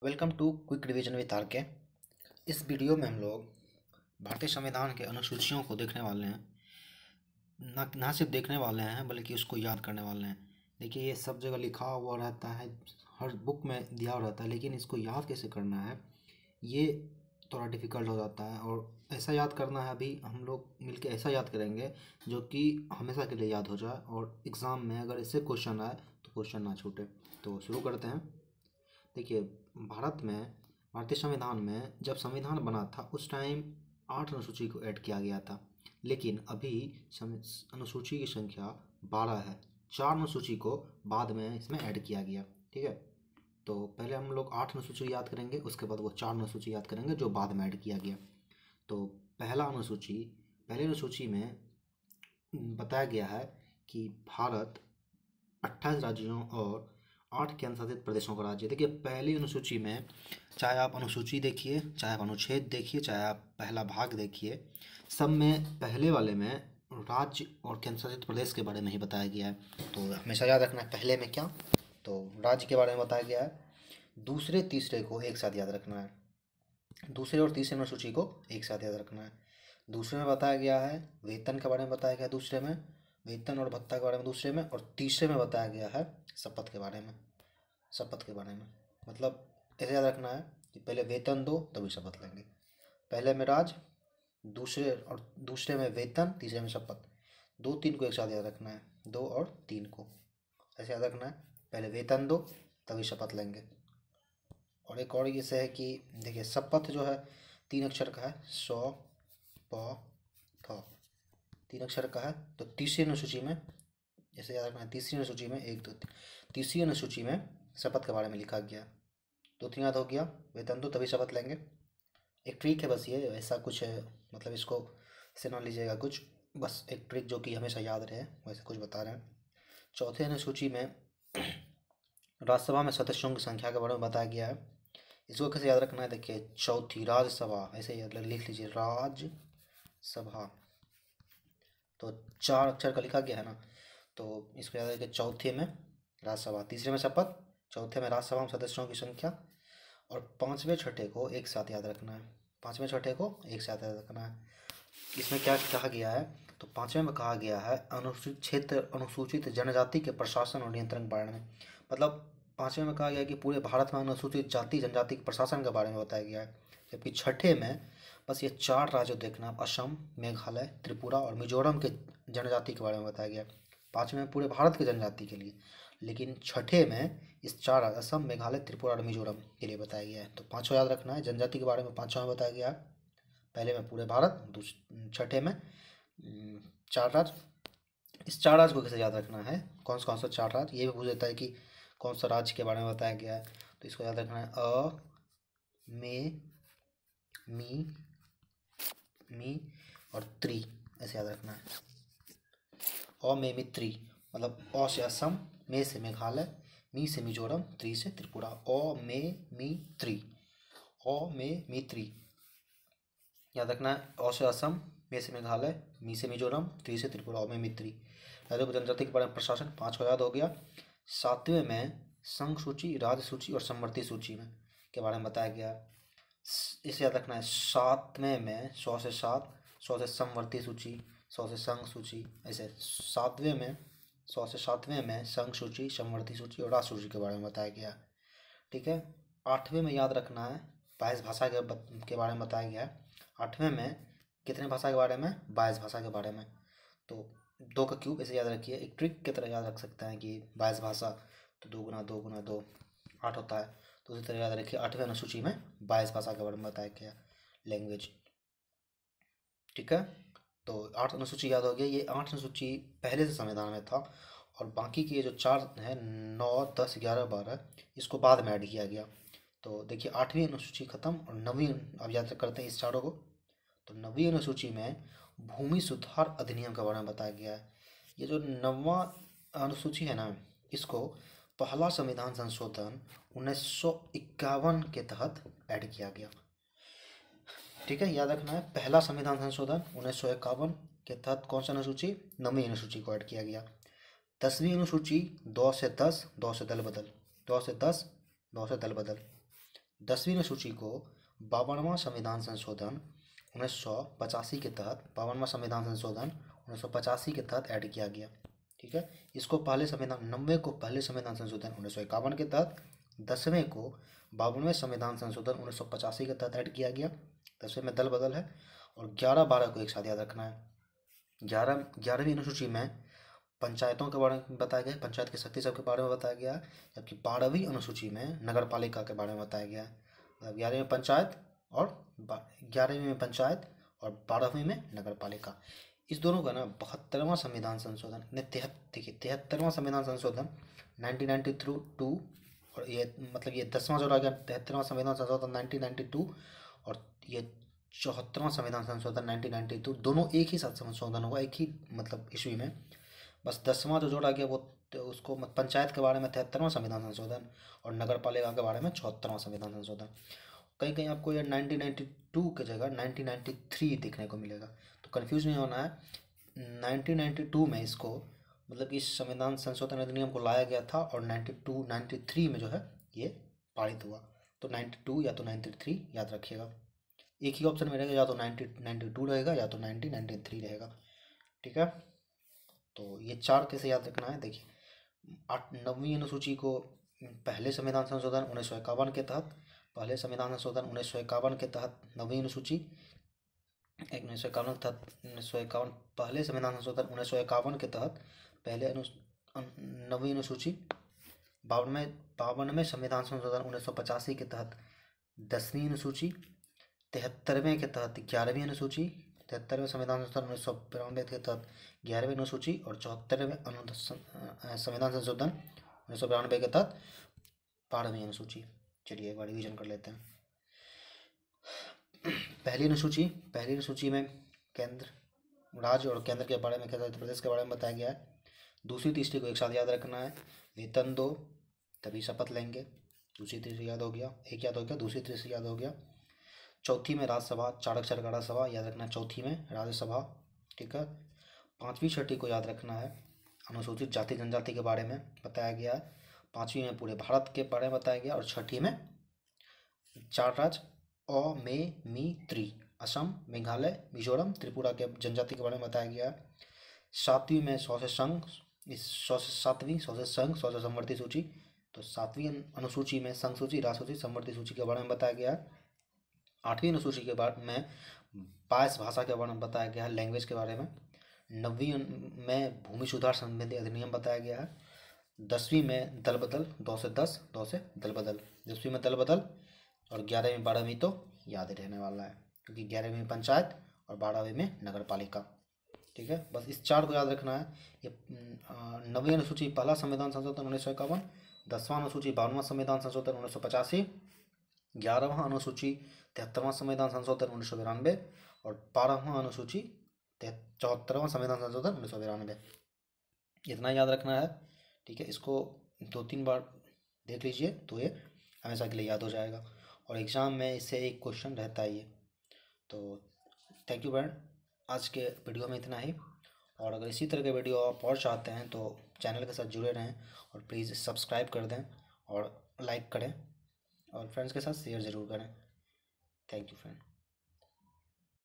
Welcome to quick revision with R K. इस video में हम लोग भारतीय संविधान के अनुसूचियों को देखने वाले हैं। ना सिर्फ देखने वाले हैं बल्कि उसको याद करने वाले हैं। देखिए, ये सब जगह लिखा हुआ रहता है, हर बुक में दिया हुआ रहता है, लेकिन इसको याद कैसे करना है ये थोड़ा डिफ़िकल्ट हो जाता है। और ऐसा याद करना है, अभी हम लोग मिलके ऐसा याद करेंगे जो कि हमेशा के लिए याद हो जाए और एग्ज़ाम में अगर इससे क्वेश्चन आए तो क्वेश्चन ना छूटे। तो शुरू करते हैं। देखिए, भारतीय संविधान में जब संविधान बना था उस टाइम 8 अनुसूची को ऐड किया गया था, लेकिन अभी अनुसूची की संख्या 12 है। 4 अनुसूची को बाद में इसमें ऐड किया गया। ठीक है, तो पहले हम लोग 8 अनुसूची याद करेंगे, उसके बाद वो 4 अनुसूची याद करेंगे जो बाद में ऐड किया गया। तो पहले अनुसूची में बताया गया है कि भारत 28 राज्यों और 8 केंद्र शासित प्रदेशों का राज्य। देखिए, पहली अनुसूची में चाहे आप अनुसूची देखिए, चाहे आप अनुच्छेद देखिए, चाहे आप पहला भाग देखिए, सब में पहले वाले में राज्य और केंद्र शासित प्रदेश के बारे में ही बताया गया है। तो हमेशा याद रखना है पहले में क्या, तो राज्य के बारे में बताया गया है। दूसरे तीसरे को एक साथ याद रखना है, दूसरे और तीसरे अनुसूची को एक साथ याद रखना है। दूसरे में बताया गया है वेतन के बारे में बताया गया है, दूसरे में वेतन और भत्ता के बारे में दूसरे में, और तीसरे में बताया गया है शपथ के बारे में। मतलब ऐसे याद रखना है कि पहले वेतन दो तभी शपथ लेंगे। पहले में राज, दूसरे में वेतन, तीसरे में शपथ। 2-3 को एक साथ याद रखना है, 2 और 3 को ऐसे याद रखना है। पहले वेतन दो तभी शपथ लेंगे। और एक और ये है कि देखिए, शपथ जो है 3 अक्षर का है, सौ प थ, 3 अक्षर का है। तो तीसरी अनुसूची में जैसे याद रखना है, तीसरी अनुसूची में 1 2 3, तीसरी अनुसूची में शपथ के बारे में लिखा गया। 2-3 याद हो गया, वेतन दो तभी शपथ लेंगे। एक ट्रिक है बस, ये ऐसा कुछ है, मतलब इसको से ना लीजिएगा कुछ, बस एक ट्रिक जो कि हमेशा याद रहे वैसे कुछ बता रहे हैं। चौथे अनुसूची में राज्यसभा में सदस्यों की संख्या के बारे में बताया गया है। इसको कैसे याद रखना है, देखिए, चौथी राज्यसभा ऐसे याद लिख लीजिए, राज्यसभा। तो 4 अक्षर का लिखा गया है ना, तो इसको याद रखिए। चौथे में राज्यसभा, तीसरे में शपथ, चौथे में राज्यसभा में सदस्यों की संख्या, और पाँचवें छठे को एक साथ याद रखना है। पाँचवें छठे को एक साथ याद रखना है। इसमें क्या कहा गया है, तो पाँचवें में कहा गया है अनुसूचित क्षेत्र, अनुसूचित जनजाति के प्रशासन और नियंत्रण के बारे में। मतलब पाँचवें में कहा गया है कि पूरे भारत में अनुसूचित जाति जनजाति के प्रशासन के बारे में बताया गया है। जबकि छठे में बस ये 4 राज्य देखना, असम, मेघालय, त्रिपुरा और मिजोरम के जनजाति के बारे में बताया गया। पाँचवें में पूरे भारत के जनजाति के लिए, लेकिन छठे में इस 4 असम, मेघालय, त्रिपुरा और मिजोरम के लिए बताया गया है। तो पाँचवा याद रखना है, जनजाति के बारे में पाँचवा में बताया गया है, पहले में पूरे भारत, छठे में 4 राज्य। इस 4 राज्य को कैसे याद रखना है, कौन सा 4 राज्य, ये भी पूछ देता है कि कौन सा राज्य के बारे में बताया गया है। तो इसको याद रखना है, मे, मी और त्री, ऐसे याद रखना है। मे मी त्री, मतलब अ से असम, मे से मेघालय, मी से मिजोरम, त्री से त्रिपुरा। मे मी त्री, मे मी त्री याद रखना है। अ से असम, मे से मेघालय, मी से मिजोरम, त्री से त्रिपुरा, मे मी त्री। जनजाति के बारे में प्रशासन 5 को याद हो गया। 7वें में संघ सूची, राज्य सूची और समवर्ती सूची में के बारे में बताया गया। इसे याद रखना है, 7वें में 100 से 7, 100 से समवर्ती सूची, 100 से संघ सूची, ऐसे 7वें में 100 से 7वें में संघ सूची, समवर्ती सूची और राज्य सूची के बारे में बताया गया। ठीक है, 8वें में याद रखना है 22 भाषा के बारे में बताया गया है। 8वें में कितने भाषा के बारे में, 22 भाषा के बारे में। तो 2 का क्यूब ऐसे याद रखिए, एक ट्रिक की तरह याद रख सकते हैं कि 22 भाषा, तो 2 गुना 2 गुना 2 8 होता है। तो उसी तरह याद रखिए 8वें अनुसूची में 22 भाषा के बारे में बताया गया, लैंग्वेज। ठीक है, तो 8 अनुसूची याद हो गया। ये 8 अनुसूची पहले से संविधान में था, और बाकी के जो 4 हैं, 9 10 11 12, इसको बाद में ऐड किया गया। तो देखिए, 8वीं अनुसूची खत्म और 9वीं अब याद करते हैं इस चारों को। तो 9वीं अनुसूची में भूमि सुधार अधिनियम के बारे में बताया गया है। ये जो 9वां अनुसूची है ना, इसको पहला संविधान संशोधन 1951 के तहत ऐड किया गया। ठीक है, याद रखना है, पहला संविधान संशोधन 1951 के तहत कौन सा अनुसूची, 9वीं अनुसूची को ऐड किया गया। 10वीं अनुसूची 2 से 10, 2 से दल बदल, 2 से 10, 2 से दल बदल। 10वीं अनुसूची को 52वां संविधान संशोधन 1985 के तहत 52वां संविधान संशोधन 1985 के तहत ऐड किया गया। ठीक है, इसको पहले संविधान 90 को पहले संविधान संशोधन 1951 के तहत, 10वें को 52वें संविधान संशोधन 1985 के तहत ऐड किया गया। 10वें में दल बदल है। और 11-12 को एक साथ याद रखना है। 11वीं अनुसूची में पंचायतों के बारे में बताया गया है, पंचायत की शक्ति सब के बारे में बताया गया है, जबकि 12वीं अनुसूची में नगर पालिका के बारे में बताया गया है। मतलब 11वीं में पंचायत और 12वीं में नगर पालिका। इस दोनों का ना 72वां संविधान संशोधन देखिए 73वां संविधान संशोधन 1992 और ये मतलब ये 10वां जो रह गया 73वां संविधान संशोधन 1992 और ये 74वां संविधान संशोधन 1992 दोनों एक ही साथ संशोधन हुआ, एक ही मतलब ईस्वी में। बस 10वां जो जोड़ा गया वो उसको पंचायत के बारे में 73वां संविधान संशोधन और नगर पालिका के बारे में 74वां संविधान संशोधन। कहीं कहीं आपको ये 1992 की जगह 1993 देखने को मिलेगा, तो कंफ्यूज नहीं होना है। 1992 में इसको मतलब कि इस संविधान संशोधन अधिनियम को लाया गया था और 93 में जो है ये पारित हुआ। तो 92 या तो 93 याद रखिएगा, एक ही ऑप्शन में रहेगा, या तो 92 रहेगा या तो 1993 रहेगा। ठीक है, तो ये 4 कैसे याद रखना है देखिए। 9वीं अनुसूची को पहले संविधान संशोधन 1951 के तहत, पहले संविधान संशोधन 1951 के तहत 9वीं अनुसूची 1951 के तहत 1951 पहले संविधान संशोधन 1951 के तहत पहले 9वीं अनुसूची। 52वें संविधान संशोधन 1985 के तहत 10वीं अनुसूची। 73वें के तहत 11वीं अनुसूची। 73वें संविधान संशोधन 1992 के तहत 11वीं अनुसूची और 74वें संविधान संशोधन 1992 के तहत 12वीं अनुसूची। चलिए एक बार रिवीजन कर लेते हैं। पहली अनुसूची में केंद्र, राज्य और केंद्र के बारे में, केंद्र प्रदेश के बारे में बताया गया है। दूसरी तीसरी को एक साथ याद रखना है। वेतन दो तभी शपथ लेंगे। दूसरी तीसरी याद हो गया, एक याद हो गया, दूसरी तीसरी याद हो गया। चौथी में राज्यसभा, 4 अक्षर का राज्यसभा याद रखना है। चौथी में राज्यसभा। ठीक है, 5वीं छठी को याद रखना है। अनुसूचित जाति जनजाति के बारे में बताया गया है। 5वीं में पूरे भारत के बारे में बताया गया और 6ठी में 4 राज्य अ में मी त्रि, असम, मेघालय, मिजोरम, त्रिपुरा के जनजाति के बारे में बताया गया है। 7वीं में 100 से संघ, 100 से संघ, 100 से समवर्ती सूची। तो 7वीं अनुसूची में संघ सूची, राष्ट्र सूची, समवर्ती सूची के बारे में बताया गया है। 8वीं अनुसूची के बारे में 22 भाषा के बारे में बताया गया है, लैंग्वेज के बारे में। 9वीं में भूमि सुधार संबंधी अधिनियम बताया गया है। 10वीं में दल बदल, 2 से 10, 2 से दल बदल। 10वीं में दल बदल और 11वीं 12वीं तो याद ही रहने वाला है, क्योंकि 11वीं में पंचायत और 12वीं में नगर पालिका। ठीक है, बस इस 4 को याद रखना है। ये 9वीं अनुसूची पहला संविधान संशोधन 1951, 10वां अनुसूची 52वां संविधान संशोधन 1985, 11वां अनुसूची 73वां संविधान संशोधन 1992 और 12वां अनुसूची 74वां संविधान संशोधन 1992। इतना याद रखना है। ठीक है, इसको 2-3 बार देख लीजिए तो ये हमेशा के लिए याद हो जाएगा और एग्ज़ाम में इससे एक क्वेश्चन रहता ही है। तो थैंक यू फ्रेंड, आज के वीडियो में इतना ही। और अगर इसी तरह के वीडियो आप और चाहते हैं तो चैनल के साथ जुड़े रहें और प्लीज़ सब्सक्राइब कर दें और लाइक करें और फ्रेंड्स के साथ शेयर ज़रूर करें। Thank you friend.